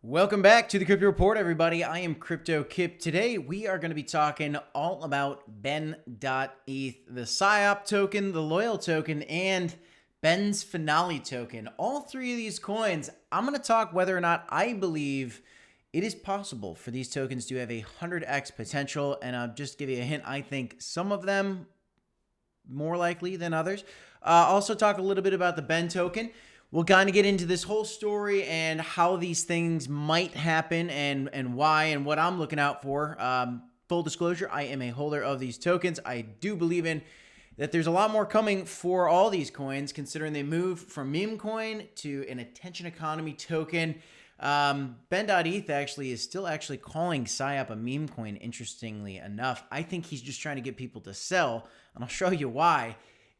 Welcome back to the Crypto Report, everybody. I am Crypto Kip. Today, we are going to be talking all about Ben.eth, the PSYOP token, the Loyal token, and Ben's Finale token. All three of these coins, I'm going to talk whether or not I believe it is possible for these tokens to have a 100x potential, and I'll just give you a hint. I think some of them more likely than others. Also talk a little bit about the Ben token. We'll kind of get into this whole story and how these things might happen and why and what I'm looking out for. Full disclosure, I am a holder of these tokens. I do believe in that there's a lot more coming for all these coins, considering they move from meme coin to an attention economy token. Ben.eth actually is still calling PSYOP a meme coin, interestingly enough. I think he's just trying to get people to sell, and I'll show you why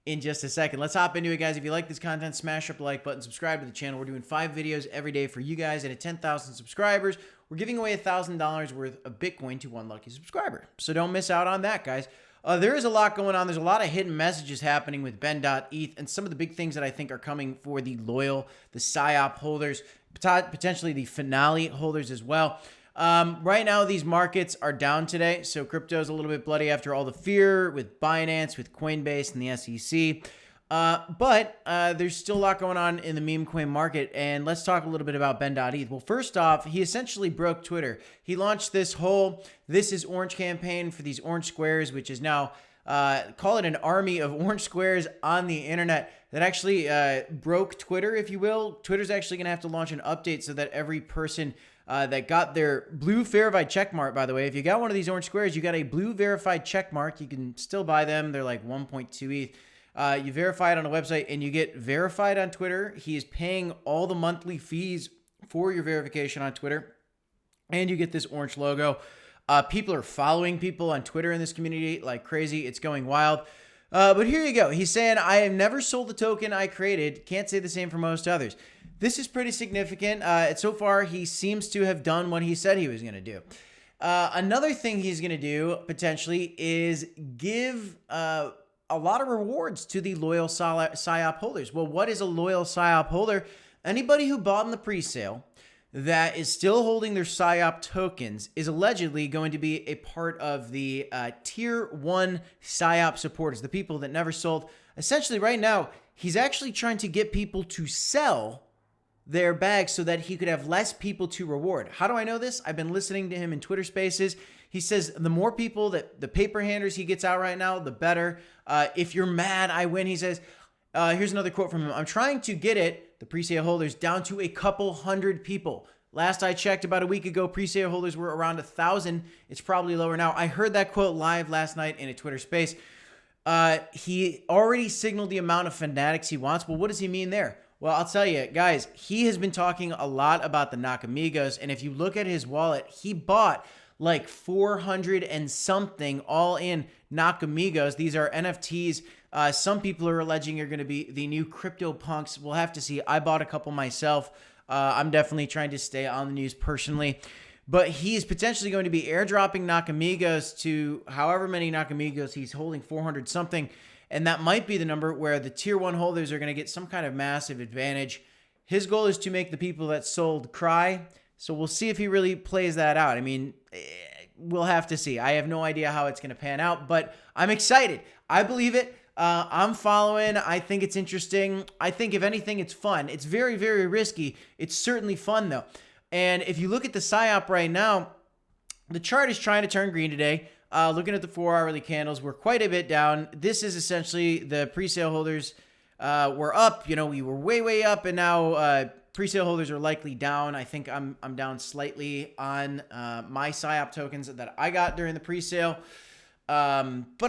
in just a second. Let's hop into it, guys. If you like this content, smash up the like button, subscribe to the channel. We're doing 5 videos every day for you guys. And at 10,000 subscribers, we're giving away $1,000 worth of Bitcoin to one lucky subscriber. So don't miss out on that, guys. There is a lot going on. There's a lot of hidden messages happening with Ben.eth and some of the big things that I think are coming for the Loyal, the PSYOP holders, potentially the Finale holders as well. Right now, these markets are down today, so crypto is a little bit bloody after all the fear with Binance, with Coinbase, and the SEC. But there's still a lot going on in the meme coin market, and let's talk a little bit about Ben.eth. Well, first off, he essentially broke Twitter. He launched this whole "This is Orange" campaign for these orange squares, which is now call it an army of orange squares on the internet that actually broke Twitter, if you will. Twitter's actually going to have to launch an update so that every person that got their blue verified check mark, by the way, if you got one of these orange squares, you got a blue verified check mark. You can still buy them. They're like 1.2 ETH. You verify it on a website and you get verified on Twitter. He is paying all the monthly fees for your verification on Twitter, and you get this orange logo. People are following people on Twitter in this community like crazy. It's going wild. But here you go. He's saying, I have never sold the token I created. Can't say the same for most others. This is pretty significant. So far, he seems to have done what he said he was going to do. Another thing he's going to do, potentially, is give a lot of rewards to the Loyal PSYOP holders. Well, what is a Loyal PSYOP holder? Anybody who bought in the pre-sale that is still holding their PSYOP tokens is allegedly going to be a part of the Tier 1 PSYOP supporters, the people that never sold. Essentially, right now, he's actually trying to get people to sell their bags so that he could have less people to reward. How do I know this? I've been listening to him in Twitter Spaces. He says the more people that the paper handers he gets out right now, the better. If you're mad, I win. He says, here's another quote from him. I'm trying to get it, the pre-sale holders, down to a couple hundred people. Last I checked about a week ago, pre-sale holders were around 1,000. It's probably lower now. I heard that quote live last night in a Twitter space. He already signaled the amount of fanatics he wants. Well, what does he mean there? Well, I'll tell you, guys, he has been talking a lot about the Nakamigos, and if you look at his wallet, he bought like 400 and something all in Nakamigos. These are NFTs. Some people are alleging are going to be the new crypto punks. We'll have to see. I bought a couple myself. I'm definitely trying to stay on the news personally. But he's potentially going to be airdropping Nakamigos to however many Nakamigos he's holding, 400 something. And that might be the number where the Tier 1 holders are going to get some kind of massive advantage. His goal is to make the people that sold cry. So we'll see if he really plays that out. I mean, we'll have to see. I have no idea how it's going to pan out, but I'm excited. I believe it. I'm following. I think it's interesting. I think if anything, it's fun. It's very, very risky. It's certainly fun though. And if you look at the PSYOP right now, the chart is trying to turn green today. Looking at the 4-hourly candles, we're quite a bit down. This is essentially the pre-sale holders were up. You know, we were way, way up, and now pre-sale holders are likely down. I think I'm down slightly on my PSYOP tokens that I got during the pre-sale. But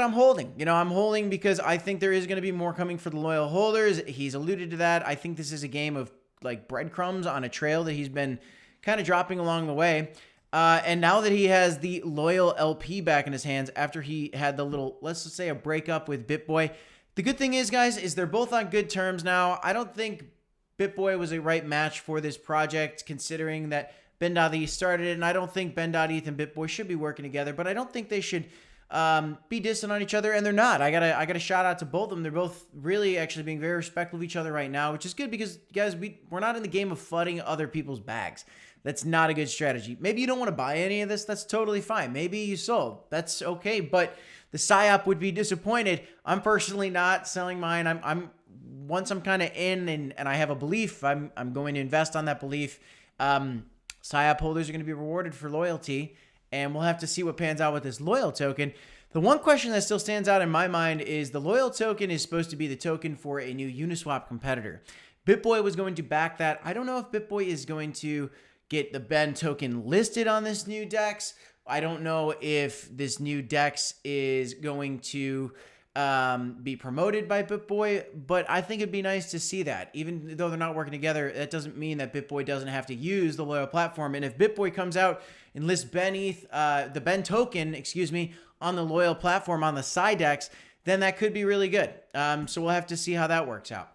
I'm holding. You know, I'm holding because I think there is going to be more coming for the Loyal holders. He's alluded to that. I think this is a game of like breadcrumbs on a trail that he's been kind of dropping along the way. And now that he has the Loyal LP back in his hands after he had the little, let's just say, a breakup with BitBoy. The good thing is, guys, is they're both on good terms now. I don't think BitBoy was a right match for this project, considering that Ben.eth started it, and I don't think Ben.eth and BitBoy should be working together, but I don't think they should be dissing on each other, and they're not. I gotta shout out to both of them. They're both really actually being very respectful of each other right now, which is good because, guys, we're not in the game of flooding other people's bags. That's not a good strategy. Maybe you don't want to buy any of this. That's totally fine. Maybe you sold. That's okay. But the PSYOP would be disappointed. I'm personally not selling mine. Once I'm kind of in and I have a belief, I'm going to invest on that belief. PSYOP holders are going to be rewarded for loyalty, and we'll have to see what pans out with this loyal token. The one question that still stands out in my mind is the loyal token is supposed to be the token for a new Uniswap competitor. BitBoy was going to back that. I don't know if BitBoy is going to get the Ben token listed on this new DEX. I don't know if this new DEX is going to be promoted by BitBoy, but I think it'd be nice to see that. Even though they're not working together, that doesn't mean that BitBoy doesn't have to use the loyal platform. And if BitBoy comes out and lists the Ben token, on the loyal platform on the PSYDEX, then that could be really good. So we'll have to see how that works out.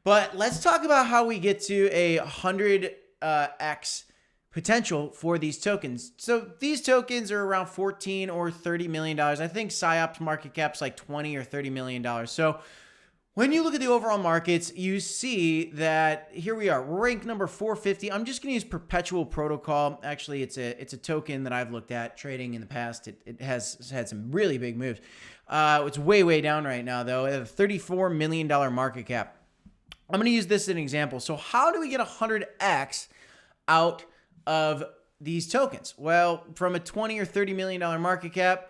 But let's talk about how we get to a 100x potential for these tokens. So these tokens are around 14 or 30 million dollars. I think PSYOP's market cap's like 20 or 30 million dollars. So when you look at the overall markets, you see that here we are, rank number 450. I'm just going to use Perpetual Protocol. Actually, it's a token that I've looked at trading in the past. It has had some really big moves. It's way down right now, though. It has a $34 million market cap. I'm going to use this as an example. So how do we get 100x out of these tokens? Well, from a 20 or $30 million market cap,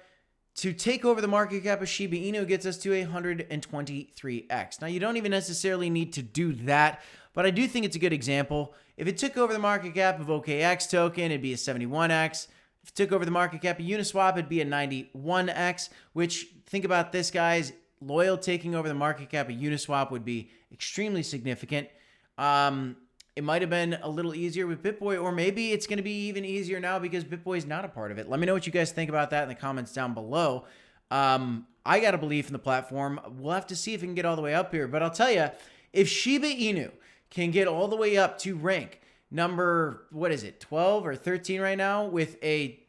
to take over the market cap of Shiba Inu gets us to 123x. Now, you don't even necessarily need to do that, but I do think it's a good example. If it took over the market cap of OKX token, it'd be a 71x. If it took over the market cap of Uniswap, it'd be a 91x, which, think about this, guys, loyal taking over the market cap of Uniswap would be extremely significant. It might have been a little easier with BitBoy, or maybe it's going to be even easier now because BitBoy is not a part of it. Let me know what you guys think about that in the comments down below. I got a belief in the platform. We'll have to see if it can get all the way up here. But I'll tell you, if Shiba Inu can get all the way up to rank number, 12 or 13 right now with a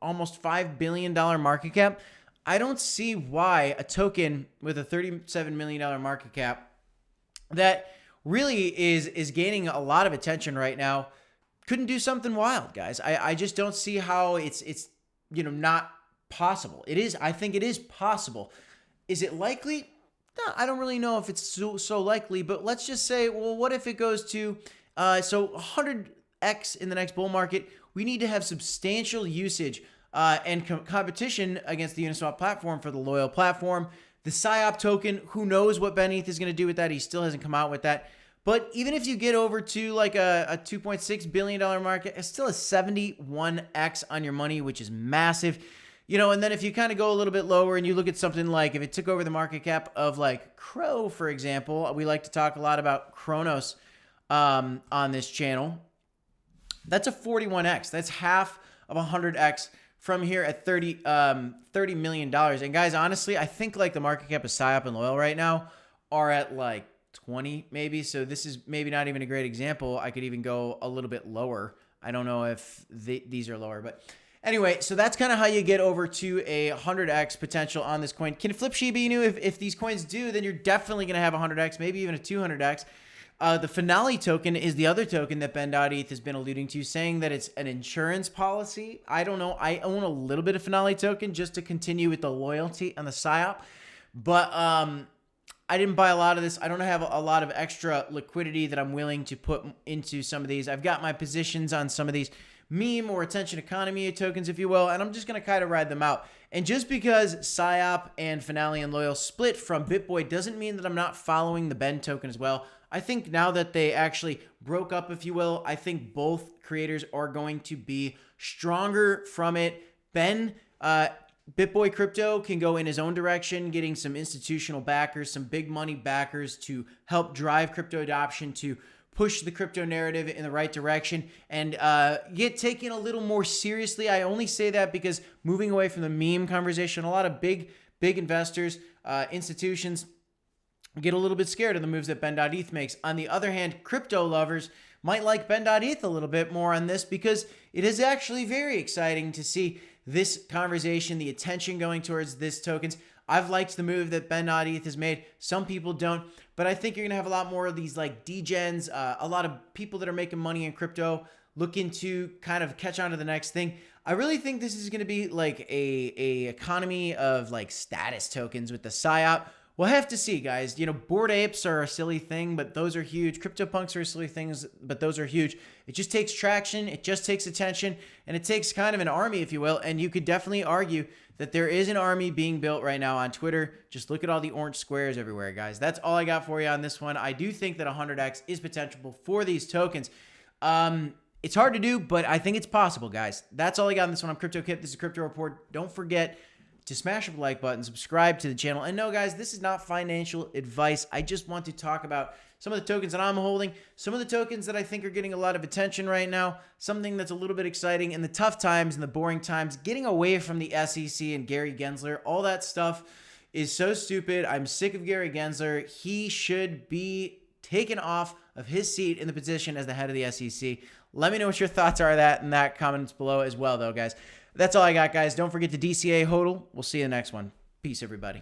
almost $5 billion market cap, I don't see why a token with a $37 million market cap that really is gaining a lot of attention right now couldn't do something wild, guys. I just don't see how it's not possible. It is. I think it is possible. Is it likely? No, I don't really know if it's so likely, but let's just say, well, what if it goes to 100x in the next bull market? We need to have substantial usage and competition against the Uniswap platform for the loyal platform. The PSYOP token, who knows what Ben ETH is going to do with that? He still hasn't come out with that. But even if you get over to like a $2.6 billion market, it's still a 71x on your money, which is massive. And then if you kind of go a little bit lower and you look at something like if it took over the market cap of like Crow, for example, we like to talk a lot about Cronos on this channel. That's a 41x. That's half of 100x from here at $30 million. And guys, honestly, I think like the market cap of PSYOP and Loyal right now are at like 20 maybe. So this is maybe not even a great example. I could even go a little bit lower. I don't know if these are lower, but anyway, so that's kind of how you get over to a 100x potential on this coin. Can it flip Shiba Inu? If these coins do, then you're definitely going to have 100x, maybe even a 200x. The Finale token is the other token that Ben.ETH has been alluding to, saying that it's an insurance policy. I don't know. I own a little bit of Finale token just to continue with the loyalty on the PSYOP. But I didn't buy a lot of this. I don't have a lot of extra liquidity that I'm willing to put into some of these. I've got my positions on some of these meme or attention economy tokens, if you will, and I'm just going to kind of ride them out. And just because PSYOP and Finale and Loyal split from BitBoy doesn't mean that I'm not following the Ben token as well. I think now that they actually broke up, if you will, I think both creators are going to be stronger from it. BitBoy Crypto can go in his own direction, getting some institutional backers, some big money backers to help drive crypto adoption, to push the crypto narrative in the right direction, and get taken a little more seriously. I only say that because moving away from the meme conversation, a lot of big investors, institutions, get a little bit scared of the moves that Ben.ETH makes. On the other hand, crypto lovers might like Ben.ETH a little bit more on this because it is actually very exciting to see this conversation, the attention going towards this tokens. I've liked the move that Ben.ETH has made. Some people don't, but I think you're going to have a lot more of these like degens, a lot of people that are making money in crypto looking to kind of catch on to the next thing. I really think this is going to be like a economy of like status tokens with the PSYOP. We'll have to see, guys. You know, Bored Apes are a silly thing, but those are huge. CryptoPunks are silly things, but those are huge. It just takes traction. It just takes attention, and it takes kind of an army, if you will. And you could definitely argue that there is an army being built right now on Twitter. Just look at all the orange squares everywhere, guys. That's all I got for you on this one. I do think that 100x is potential for these tokens. It's hard to do, but I think it's possible, guys. That's all I got on this one. I'm CryptoKip. This is Crypto Report. Don't forget to smash the like button, subscribe to the channel. And no, guys, this is not financial advice. I just want to talk about some of the tokens that I'm holding, some of the tokens that I think are getting a lot of attention right now, something that's a little bit exciting in the tough times and the boring times, getting away from the SEC and Gary Gensler. All that stuff is so stupid. I'm sick of Gary Gensler. He should be taken off of his seat in the position as the head of the SEC. Let me know what your thoughts are in that comments below as well, though, guys. That's all I got, guys. Don't forget to DCA HODL. We'll see you in the next one. Peace, everybody.